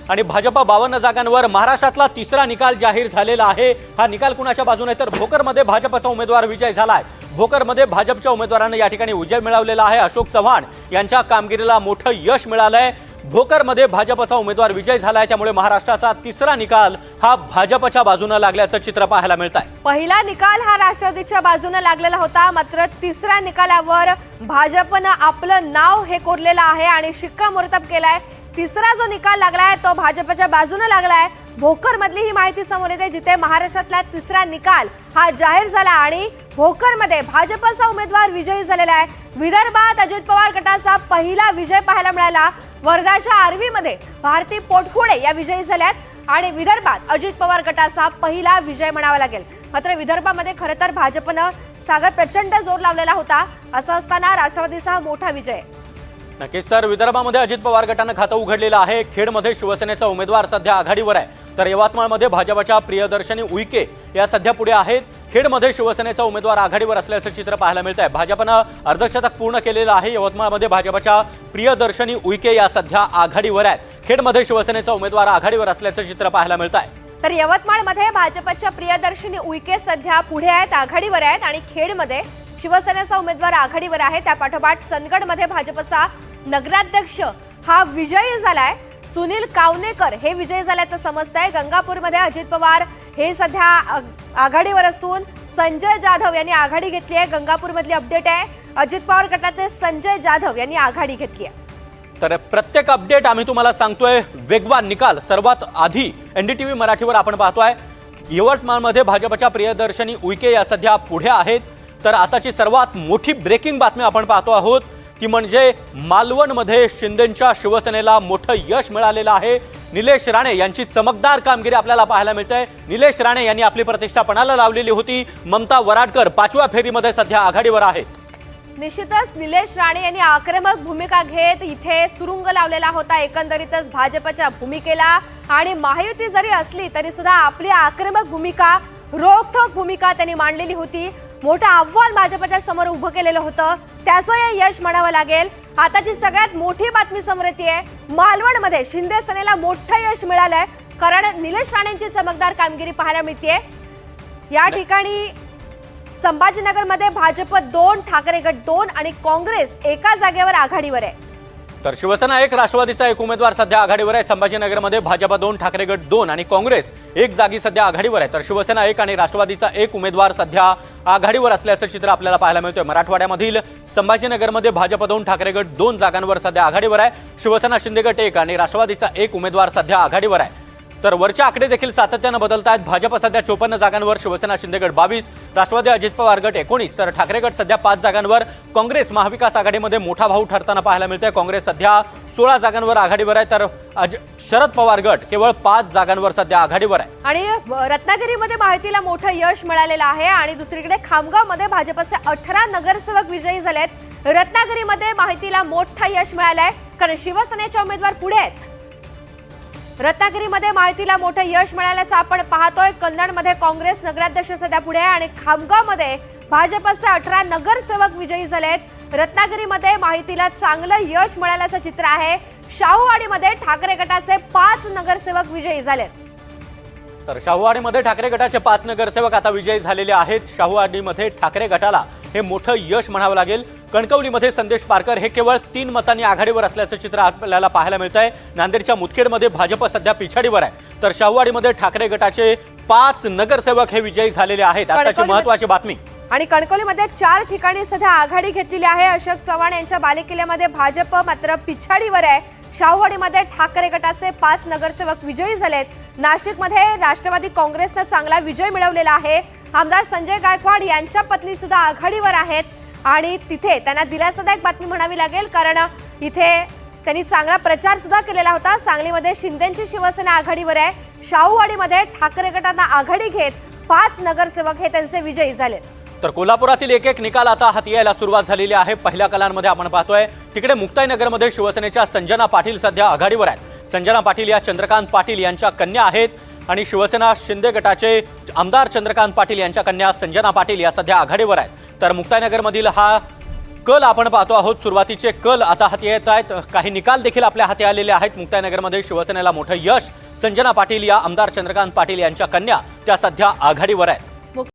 आणि भाजप 52 जागांवर महाराष्ट्रातला तिसरा निकाल जाहीर झालेला आहे। हा निकाल कुणाच्या बाजूने तर भोकरमध्ये भाजपचा उमेदवार विजय झालाय। भोकरमध्ये भाजपच्या उमेदवारांना या ठिकाणी विजय मिळवलेला आहे। अशोक चव्हाण यांच्या कामगिरीला मोठं यश मिळालंय। भोकरमध्ये भाजपचा उमेदवार विजय झालाय, त्यामुळे महाराष्ट्राचा तिसरा निकाल हा भाजपच्या बाजूने लागल्याचं चित्र पाहायला मिळतंय। पहिला निकाल हा राष्ट्रवादीच्या बाजूने लागलेला होता, मात्र तिसऱ्या निकालावर भाजपने आपलं नाव हे कोरलेलं आहे आणि शिक्कामोर्तब केलाय। तिसरा जो निकाल लागलाय तो भाजपच्या बाजूने लागलाय। भोकरमधली ही माहिती समोर येते, जिथे महाराष्ट्रातला तिसरा निकाल हा जाहीर झाला आणि भोकरमध्ये भाजपचा उमेदवार विजयी झालेला आहे। विदर्भात अजित पवार गटाचा पहिला विजय पाहायला मिळाला। वर्धाच्या आर्वीमध्ये भारती पोटखुडे या विजयी झाल्यात आणि विदर्भात अजित पवार गटाचा पहिला विजय म्हणावा लागेल। मात्र विदर्भामध्ये खरं तर भाजपनं सागर प्रचंड जोर लावलेला होता, असं असताना राष्ट्रवादीचा हा मोठा विजय। नक्कीच तर विदर्भामध्ये अजित पवार गटानं खातं उघडलेलं आहे। खेडमध्ये शिवसेनेचा उमेदवार सध्या आघाडीवर आहे, तर यवतमाळमध्ये भाजपच्या प्रियदर्शनी उईके या सध्या पुढे आहेत। खेडमध्ये शिवसेनेचा उमेदवार आघाडीवर असल्याचं चित्र पाहायला मिळतंय। भाजपनं अर्धशतक पूर्ण केलेलं आहे। यवतमाळमध्ये भाजपच्या प्रियदर्शनी उईके या सध्या आघाडीवर आहेत। खेडमध्ये शिवसेनेचा उमेदवार आघाडीवर असल्याचं चित्र पाहायला मिळतंय। तर यवतमाळमध्ये भाजपच्या प्रियदर्शनी उईके सध्या पुढे आहेत, आघाडीवर आहेत आणि खेडमध्ये शिवसेनेचा उमेदवार आघाडीवर आहे। त्यापाठोपाठ चंदगडमध्ये भाजपचा नगराध्यक्ष हा विजयी झालाय। सुनील कावनेकर हे विजयी झाल्याचं समजतंय। गंगापूरमध्ये अजित पवार हे सध्या आघाडीवर असून संजय जाधव यांनी आघाडी घेतली आहे। गंगापूरमधली अपडेट आहे, अजित पवार गटाचे संजय जाधव यांनी आघाडी घेतली आहे। तर प्रत्येक अपडेट आम्ही तुम्हाला सांगतोय। वेगवान निकाल सर्वात आधी एनडीटीव्ही मराठीवर आपण पाहतोय। यवतमाळमध्ये भाजपच्या प्रियदर्शनी उईके या सध्या पुढे आहेत। तर आताची सर्वात मोठी ब्रेकिंग बातमी आपण पाहतो आहोत, ती म्हणजे मालवणमध्ये शिंदेंच्या शिवसेनेला मोठं यश मिळालेलं आहे। निलेश राणे यांची चमकदार कामगिरी आपल्याला पाहायला मिळते। निलेश राणे यांनी आपली प्रतिष्ठा पणाला लावलेली होती। ममता वराडकर 5व्या फेरीमध्ये सध्या आघाडीवर आहेत। निश्चितच निलेश राणे यांनी आक्रमक भूमिका घेत इथे सुरुंग लावलेला होता एकंदरीतच भाजपच्या भूमिकेला, आणि महायुती जरी असली तरी सुद्धा आपली आक्रमक भूमिका, रोखठोक भूमिका त्यांनी मांडलेली होती। मोठं आव्हान भाजपच्या समोर उभं केलेलं होतं, त्याचं हे यश म्हणावं लागेल। आताची सगळ्यात मोठी बातमी समोर येतेय, मालवणमध्ये शिंदे सेनेला मोठं यश मिळालंय, कारण निलेश राणेंची चमकदार कामगिरी पाहायला मिळतेय। या ठिकाणी संभाजीनगरमध्ये भाजप 2, ठाकरे गट 2 आणि काँग्रेस एका जागेवर आघाडीवर आहे। तर शिवसेना 1, राष्ट्रवादीचा 1 उमेदवार सध्या आघाडीवर आहे। संभाजीनगरमध्ये भाजप 2, ठाकरे गट 2 आणि काँग्रेस 1 जागी सध्या आघाडीवर आहे। तर शिवसेना 1 आणि राष्ट्रवादीचा 1 उमेदवार सध्या आघाडीवर असल्याचं चित्र आपल्याला पाहायला मिळतंय। मराठवाड्यामधील संभाजीनगरमध्ये भाजप 2, ठाकरे गट 2 जागांवर सध्या आघाडीवर आहे। शिवसेना शिंदे गट 1 आणि राष्ट्रवादीचा 1 उमेदवार सध्या आघाडीवर आहे। तर वरचे आकडे देखील सातत्याने बदलत आहेत। भाजप सध्या 54 जागांवर, शिवसेना शिंदे गट 22, राष्ट्रवादी अजित पवार गट 19, तर ठाकरे गट सध्या 5 जागांवर। काँग्रेस महाविकास आघाडीमध्ये मोठा भाऊ ठरताना पाहायला मिळतंय। काँग्रेस सध्या 16 जागांवर आघाडीवर आहे, तर शरद पवार गट केवळ 5 जागांवर सध्या आघाडीवर आहे। आणि रत्नागिरीमध्ये महायुतीला मोठं यश मिळालेलं आहे आणि दुसरीकडे खामगावमध्ये भाजपचे 18 नगरसेवक विजयी झालेत। रत्नागिरीमध्ये महायुतीला मोठं यश मिळालंय, कारण शिवसेनेचे उमेदवार पुढे आहेत। रत्नागिरीमध्ये महायुतीला मोठं यश मिळाल्याचं आपण पाहतोय। कन्नडमध्ये काँग्रेस नगराध्यक्ष सध्या पुढे आहे आणि खामगावमध्ये भाजपचे 18 नगरसेवक विजयी झालेत। रत्नागिरीमध्ये महायुतीला चांगलं यश मिळाल्याचं चित्र आहे। शाहूवाडीमध्ये ठाकरे गटाचे 5 नगरसेवक विजयी झालेत। तर शाहूवाडीमध्ये ठाकरे गटाचे 5 नगरसेवक आता विजयी झालेले आहेत। शाहूवाडीमध्ये ठाकरे गटाला हे मोठं यश म्हणावं लागेल। कणकवलीमध्ये संदेश पारकर हे केवळ 3 मतांनी आघाडीवर असल्याचं चित्र आपल्याला पाहायला मिळतंय। नांदेडच्या मुदखेडमध्ये भाजप सध्या पिछाडीवर आहे, तर शाहूवाडीमध्ये ठाकरे गटाचे 5 नगरसेवक हे विजयी झालेले आहेत। आताची महत्त्वाची बातमी, आणि कणकवलीमध्ये 4 ठिकाणी सध्या आघाडी घेतलेली आहे। अशोक चव्हाण यांच्या बालेकिल्ल्यामध्ये भाजप मात्र पिछाडीवर आहे। शाहूवाडीमध्ये ठाकरे गटाचे 5 नगरसेवक विजयी झालेत। नाशिकमध्ये राष्ट्रवादी काँग्रेसने चांगला विजय मिळवलेला आहे। आमदार संजय गायकवाड यांच्या पत्नी सुद्धा आघाडीवर आहेत आणि तिथे त्यांना दिलासादायक बातमी म्हणावी लागेल, कारण इथे त्यांनी चांगला प्रचार सुद्धा केलेला होता। सांगलीमध्ये शिंदेंची शिवसेना आघाडीवर आहे। शाहूवाडीमध्ये ठाकरे गटांना आघाडी घेत 5 नगरसेवक हे त्यांचे विजयी झालेत। तर कोल्हापुरातील एक निकाल आता हाती यायला सुरुवात झालेली आहे। पहिल्या कलांमध्ये आपण पाहतोय तिकडे मुक्ताईनगरमध्ये शिवसेनेच्या संजना पाटील सध्या आघाडीवर आहेत। संजना पाटील या चंद्रकांत पाटील यांच्या कन्या आहेत आणि शिवसेना शिंदे गटाचे आमदार चंद्रकांत पाटील यांच्या कन्या संजना पाटील या सध्या आघाडीवर आहेत। तर मुक्ताईनगरमधील हा कल आपण पाहतो आहोत. सुरुवातीचे कल आता हाती येत आहेत. काही निकाल देखील आपल्या हाती आलेले आहेत. मुक्ताईनगरमध्ये शिवसेनेला मोठं यश. संजना पाटील या आमदार चंद्रकांत पाटील यांच्या कन्या त्या सध्या आघाडीवर आहेत.